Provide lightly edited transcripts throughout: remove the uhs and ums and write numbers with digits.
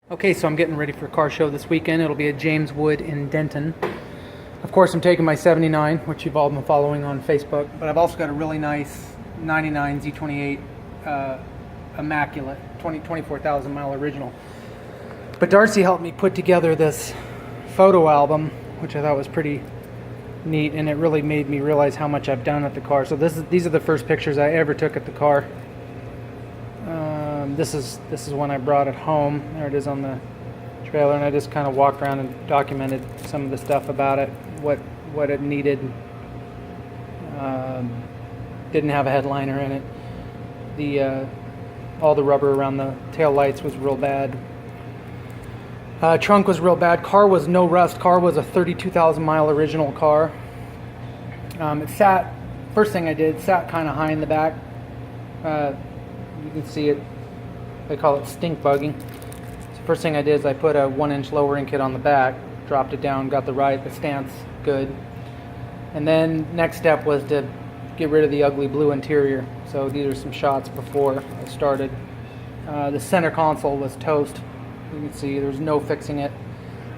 Okay, so I'm getting ready for a car show this weekend. It'll be at James Wood in Denton. Of course, I'm taking my 79, which you've all been following on Facebook, but I've also got a really nice 99 Z28 Immaculate, 24,000 mile original. But Darcy helped me put together this photo album, which I thought was pretty neat, and it really made me realize how much I've done at the car. So these are the first pictures I ever took at the car. This is when I brought it home. There it is on the trailer, and I just kind of walked around and documented some of the stuff about it, what it needed. Didn't have a headliner in it. All the rubber around the tail lights was real bad. Trunk was real bad. Car was no rust. Car was a 32,000 mile original car. It sat. First thing I did, sat kind of high in the back. You can see it. They call it stink bugging. So first thing I did is I put a 1-inch lowering kit on the back, dropped it down, got the stance good, and then next step was to get rid of the ugly blue interior. So these are some shots before I started. The center console was toast. You can see there's no fixing it.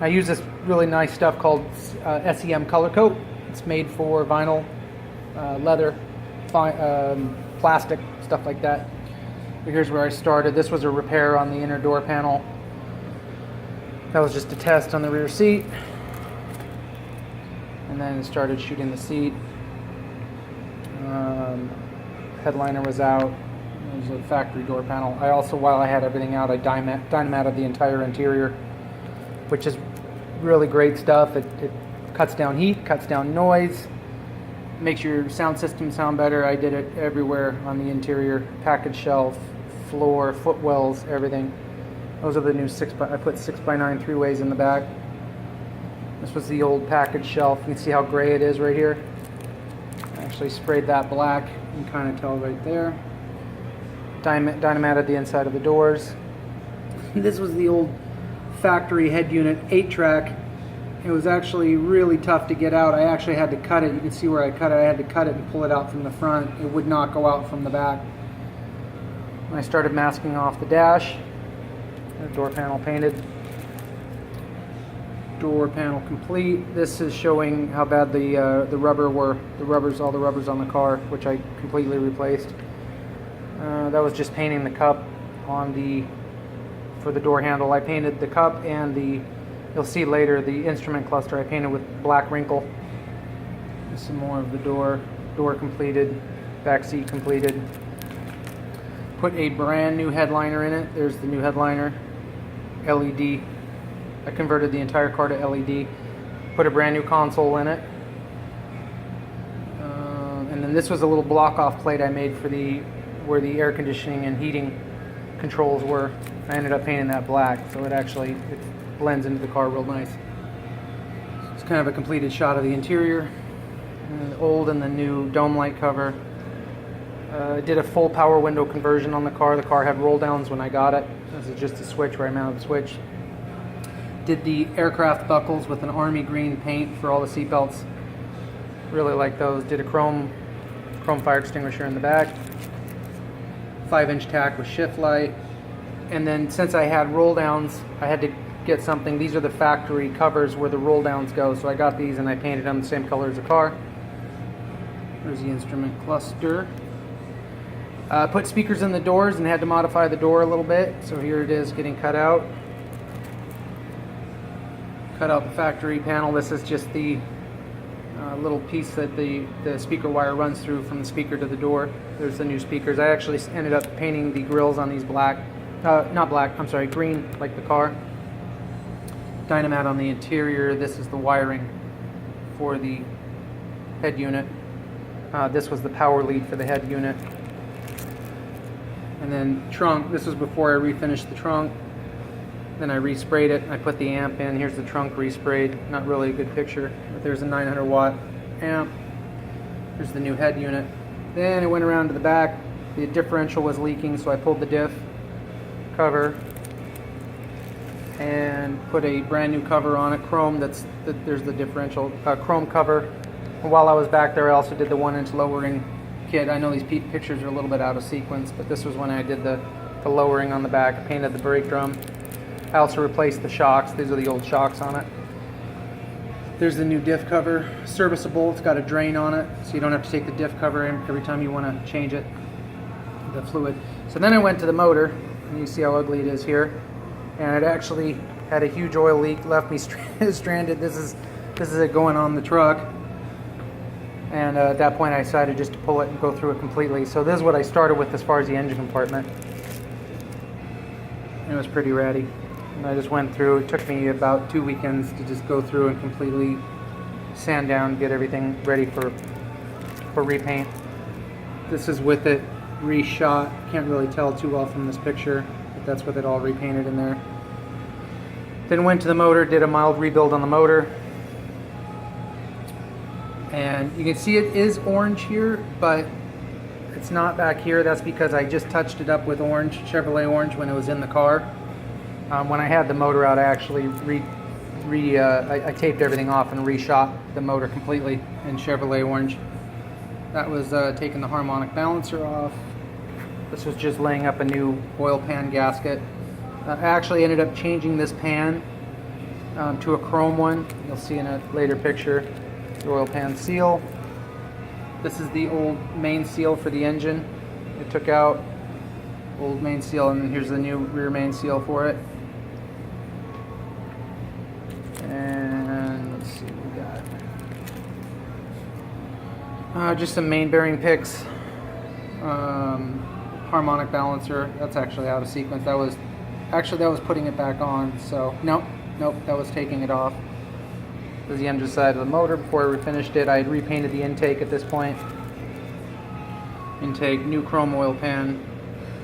I use this really nice stuff called SEM Color Coat. It's made for vinyl, leather, plastic, stuff like that. But here's where I started. This was a repair on the inner door panel. That was just a test on the rear seat. And then started shooting the seat. Headliner was out. It was a factory door panel. I also, while I had everything out, I dynamatted the entire interior, which is really great stuff. It cuts down heat, cuts down noise, makes your sound system sound better. I did it everywhere on the interior, package shelf, floor, footwells, everything. Those are the new I put 6x9 3-ways in the back. This was the old package shelf. You can see how gray it is right here. I actually sprayed that black. You can kind of tell right there. Dynamatted the inside of the doors. This was the old factory head unit 8-track. It was actually really tough to get out. I actually had to cut it. You can see where I cut it. I had to cut it and pull it out from the front. It would not go out from the back. I started masking off the dash. The door panel painted. Door panel complete. This is showing how bad the rubber were. All the rubbers on the car, which I completely replaced. That was just painting the cup for the door handle. I painted the cup and you'll see later, the instrument cluster I painted with black wrinkle. Some more of the door completed, back seat completed. Put a brand new headliner in it. There's the new headliner, LED. I converted the entire car to LED. Put a brand new console in it. And then this was a little block off plate I made for where the air conditioning and heating controls were. I ended up painting that black, so it blends into the car real nice. It's kind of a completed shot of the interior. The old and the new dome light cover. I did a full power window conversion on the car. The car had roll downs when I got it. This is just a switch where I mounted the switch. Did the aircraft buckles with an army green paint for all the seat belts. Really like those. Did a chrome fire extinguisher in the back. 5-inch tack with shift light. And then since I had roll downs, I had to get something. These are the factory covers where the roll downs go. So I got these and I painted them the same color as the car. There's the instrument cluster. Put speakers in the doors and had to modify the door a little bit. So here it is getting cut out. Cut out the factory panel. This is just the little piece that the speaker wire runs through from the speaker to the door. There's the new speakers. I actually ended up painting the grills on these black. Green, like the car. Dynamat on the interior. This is the wiring for the head unit. This was the power lead for the head unit. And then trunk, this was before I refinished the trunk. Then I resprayed it. I put the amp in. Here's the trunk resprayed. Not really a good picture, but there's a 900 watt amp. There's the new head unit. Then I went around to the back. The differential was leaking, so I pulled the diff cover and put a brand new cover on it. Chrome, there's the differential chrome cover. And while I was back there, I also did the 1-inch lowering kit. I know these pictures are a little bit out of sequence, but this was when I did the lowering on the back. I painted the brake drum. I also replaced the shocks. These are the old shocks on it. There's the new diff cover, serviceable. It's got a drain on it, so you don't have to take the diff cover in every time you want to change it, the fluid. So then I went to the motor, and you see how ugly it is here. And it actually had a huge oil leak, left me stranded. This is it going on the truck. And at that point I decided just to pull it and go through it completely. So this is what I started with as far as the engine compartment. It was pretty ratty. And I just went through. It took me about 2 weekends to just go through and completely sand down, get everything ready for repaint. This is with it reshot. Can't really tell too well from this picture, but that's with it all repainted in there. Then went to the motor, did a mild rebuild on the motor. And you can see it is orange here, but it's not back here. That's because I just touched it up with orange, Chevrolet orange, when it was in the car. When I had the motor out, I actually I taped everything off and reshot the motor completely in Chevrolet orange. That was taking the harmonic balancer off. This was just laying up a new oil pan gasket. I actually ended up changing this pan to a chrome one. You'll see in a later picture the oil pan seal. This is the old main seal for the engine. It took out old main seal, and then here's the new rear main seal for it. And let's see what we got. Just some main bearing picks. Harmonic balancer. That's actually out of sequence. That was putting it back on. So nope, that was taking it off. This is the engine side of the motor. Before I refinished it, I had repainted the intake at this point. Intake, new chrome oil pan.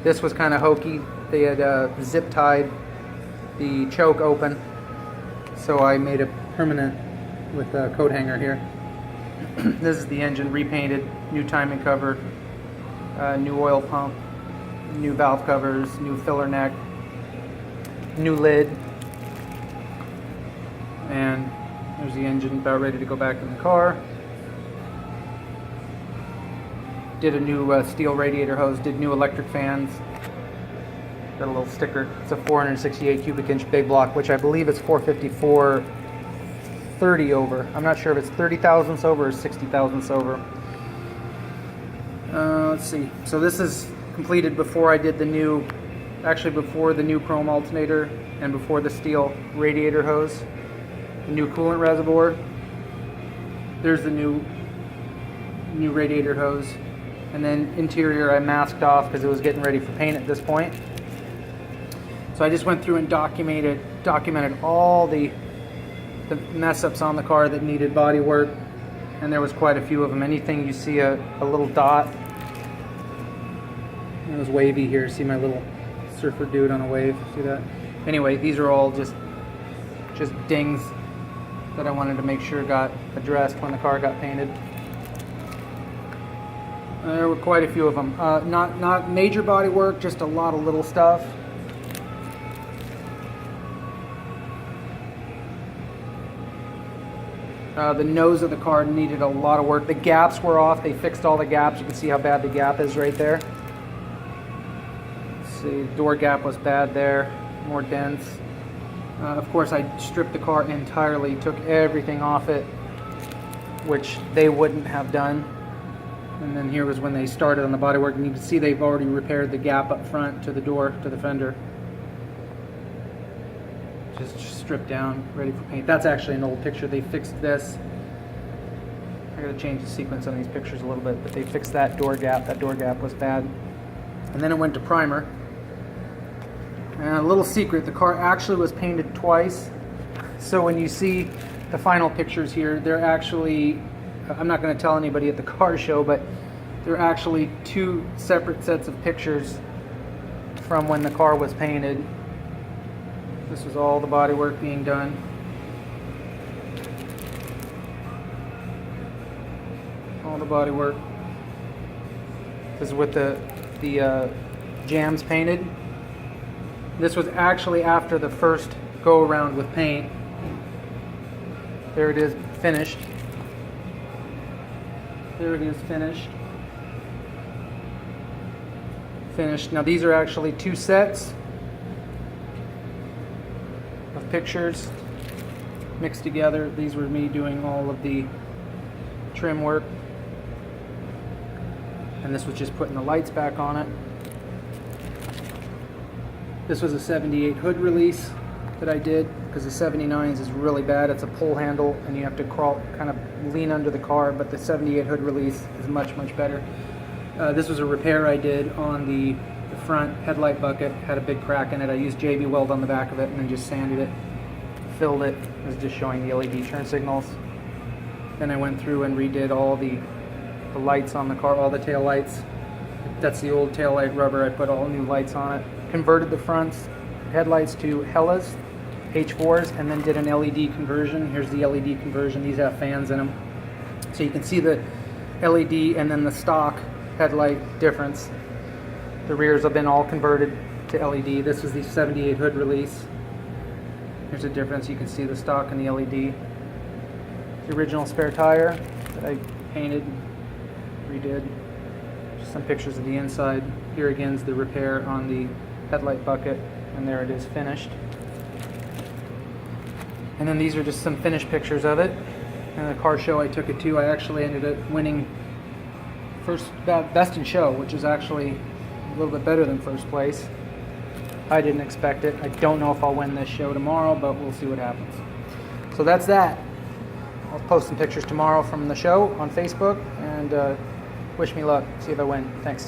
This was kind of hokey. They had zip tied the choke open, so I made it permanent with a coat hanger here. This is the engine repainted, new timing cover, new oil pump, new valve covers, new filler neck, new lid, and there's the engine about ready to go back in the car. Did a new steel radiator hose, did new electric fans. Got a little sticker. It's a 468 cubic inch big block, which I believe is 454 30 over. I'm not sure if it's 30 thousandths over or 60 thousandths over. Let's see. So this is completed before I did the new, actually before the new chrome alternator and before the steel radiator hose. The new coolant reservoir. There's the new radiator hose. And then interior I masked off because it was getting ready for paint at this point. So I just went through and documented all the mess ups on the car that needed body work, and there was quite a few of them. Anything you see a little dot. It was wavy here. See my little surfer dude on a wave. See that? Anyway, these are all just dings that I wanted to make sure got addressed when the car got painted. There were quite a few of them. Not major body work, just a lot of little stuff. The nose of the car needed a lot of work. The gaps were off. They fixed all the gaps. You can see how bad the gap is right there. Let's see, the door gap was bad there, more dents. Of course, I stripped the car entirely, took everything off it, which they wouldn't have done. And then here was when they started on the bodywork, and you can see they've already repaired the gap up front to the door, to the fender. Just stripped down, ready for paint. That's actually an old picture. They fixed this. I gotta change the sequence on these pictures a little bit, but they fixed that door gap. That door gap was bad. And then it went to primer. And a little secret, the car actually was painted twice. So when you see the final pictures here, they're actually, I'm not going to tell anybody at the car show, but they're actually two separate sets of pictures from when the car was painted. This was all the body work being done. All the body work. This is with the jams painted. This was actually after the first go around with paint. There it is, finished. There it is, finished. Finished. Now these are actually two sets. of pictures mixed together. These were me doing all of the trim work, and this was just putting the lights back on it. This was a 78 hood release that I did, because the 79s is really bad. It's a pull handle and you have to crawl, kind of lean under the car, but the 78 hood release is much better. This was a repair I did on the front headlight bucket. Had a big crack in it. I used JB Weld on the back of it and then just sanded it, filled it. It was just showing the LED turn signals. Then I went through and redid all the lights on the car, all the tail lights. That's the old tail light rubber. I put all new lights on it. Converted the fronts headlights to Hellas H4s, and then did an LED conversion. Here's the LED conversion. These have fans in them, so you can see the LED and then the stock headlight difference. The rears have been all converted to LED. This is the 78 hood release. There's a difference. You can see the stock and the LED. The original spare tire that I painted, redid. Just some pictures of the inside. Here again is the repair on the headlight bucket, and there it is finished. And then these are just some finished pictures of it. And the car show I took it to, I actually ended up winning best in show, which is actually a little bit better than first place. I didn't expect it. I don't know if I'll win this show tomorrow, but we'll see what happens. So that's that. I'll post some pictures tomorrow from the show on Facebook, and wish me luck. See if I win. Thanks.